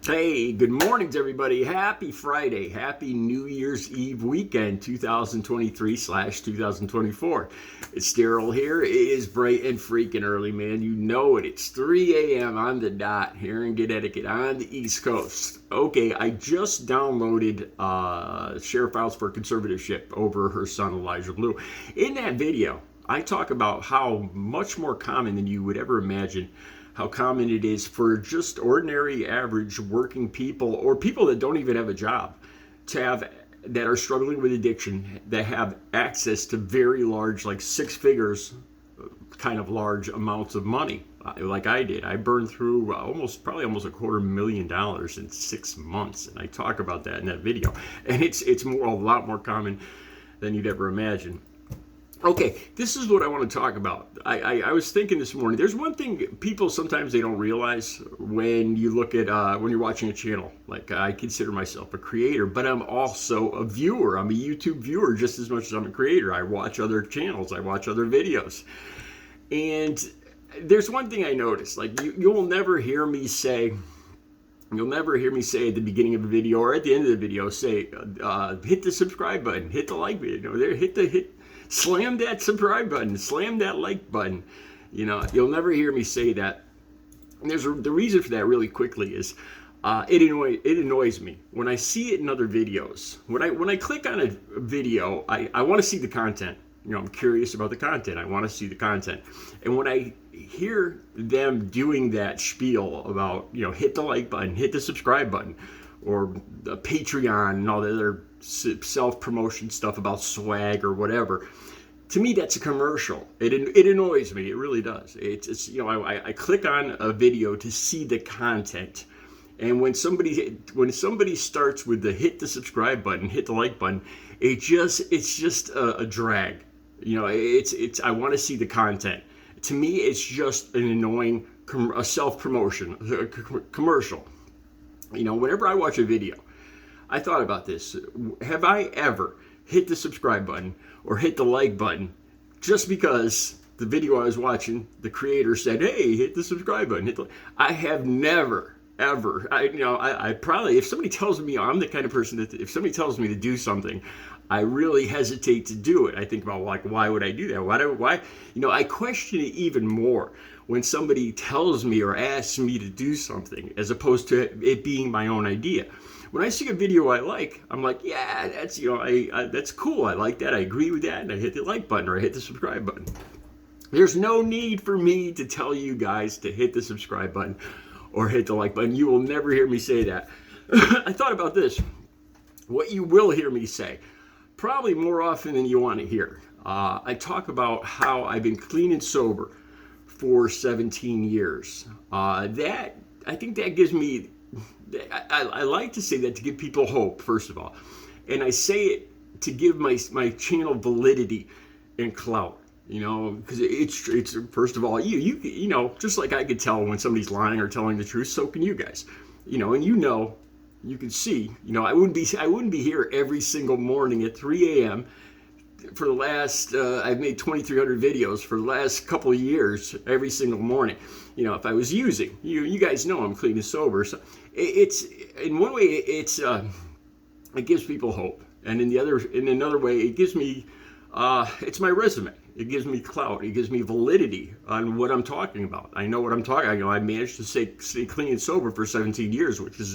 Hey, good mornings, everybody. Happy Friday. Happy New Year's Eve weekend 2023/2024. It's Daryl here. It is bright and freaking early, man. You know it. It's 3 a.m. on the dot here in Connecticut on the East Coast. Okay, I just downloaded Share Files for Conservatorship over her son, Elijah Blue. In that video, I talk about how much more common than you would ever imagine how common it is for just ordinary, average working people or people that don't even have a job that are struggling with addiction, that have access to very large, like six figures, kind of large amounts of money, like I did. I burned through probably almost $250,000 in 6 months, and I talk about that in that video. And it's a lot more common than you'd ever imagine. Okay, this is what I want to talk about. I was thinking this morning, there's one thing people sometimes they don't realize when you look at, when you're watching a channel. Like, I consider myself a creator, but I'm also a viewer. I'm a YouTube viewer just as much as I'm a creator. I watch other channels, I watch other videos. And there's one thing I noticed, like you'll never hear me say at the beginning of a video or at the end of the video, say, hit the subscribe button, hit the like button, slam that subscribe button, slam that like button. You'll never hear me say that. And the reason for that really quickly is it annoys me when I see it in other videos. When I click on a video, I want to see the content. I'm curious about the content. I want to see the content. And when I hear them doing that spiel about, hit the like button, hit the subscribe button, or the Patreon and all the other self-promotion stuff about swag or whatever, to me that's a commercial. It annoys me. It really does. I click on a video to see the content, and when somebody starts with the hit the subscribe button, hit the like button, it's just a drag. I want to see the content. To me, it's just an annoying self-promotion, a commercial. Whenever I watch a video, I thought about this. Have I ever hit the subscribe button or hit the like button just because the video I was watching, the creator said, hey, hit the subscribe button. I have never, ever. I probably, if somebody tells me, I'm the kind of person that if somebody tells me to do something, I really hesitate to do it. I think about, like, why would I do that? Why? I question it even more when somebody tells me or asks me to do something as opposed to it being my own idea. When I see a video I like, I'm like, yeah, that's that's cool. I like that. I agree with that, and I hit the like button or I hit the subscribe button. There's no need for me to tell you guys to hit the subscribe button or hit the like button. You will never hear me say that. I thought about this. What you will hear me say, probably more often than you want to hear. I talk about how I've been clean and sober for 17 years. I think that gives me, I like to say that to give people hope, first of all. And I say it to give my channel validity and clout, because it's first of all, you just like I could tell when somebody's lying or telling the truth, so can you guys, and you can see, I wouldn't be here every single morning at 3 a.m. for the last, I've made 2,300 videos for the last couple of years, every single morning. If I was using, you guys know I'm clean and sober. So it's, in one way, it gives people hope. And in another way, it gives me, it's my resume. It gives me clout. It gives me validity on what I'm talking about. I know what I'm talking about. I managed to stay clean and sober for 17 years, which is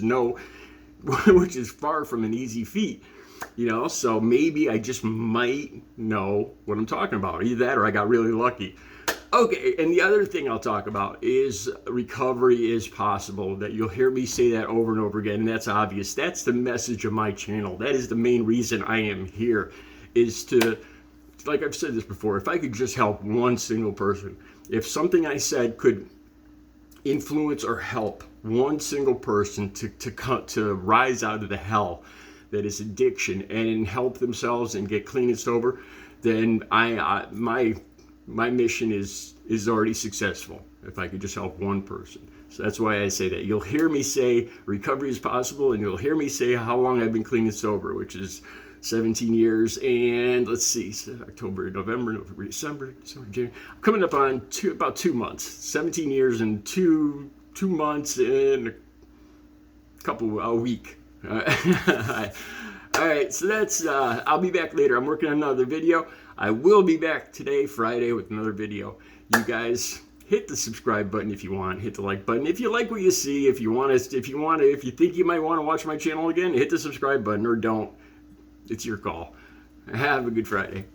far from an easy feat. So maybe I just might know what I'm talking about. Either that or I got really lucky. Okay, and the other thing I'll talk about is recovery is possible. That you'll hear me say that over and over again, and that's obvious. That's the message of my channel. That is the main reason I am here, is to, like I've said this before, if I could just help one single person, if something I said could influence or help one single person to rise out of the hell that is addiction and help themselves and get clean and sober, then my mission is already successful. If I could just help one person. So that's why I say that. You'll hear me say recovery is possible, and you'll hear me say how long I've been clean and sober, which is 17 years, and let's see, October, November, December, January. I'm coming up on about 2 months. 17 years and two months and a week. All right, so that's, I'll be back later. I'm working on another video. I will be back today, Friday, with another video. You guys, hit the subscribe button if you want. Hit the like button if you like what you see. If you think you might want to watch my channel again, hit the subscribe button or don't. It's your call. Have a good Friday.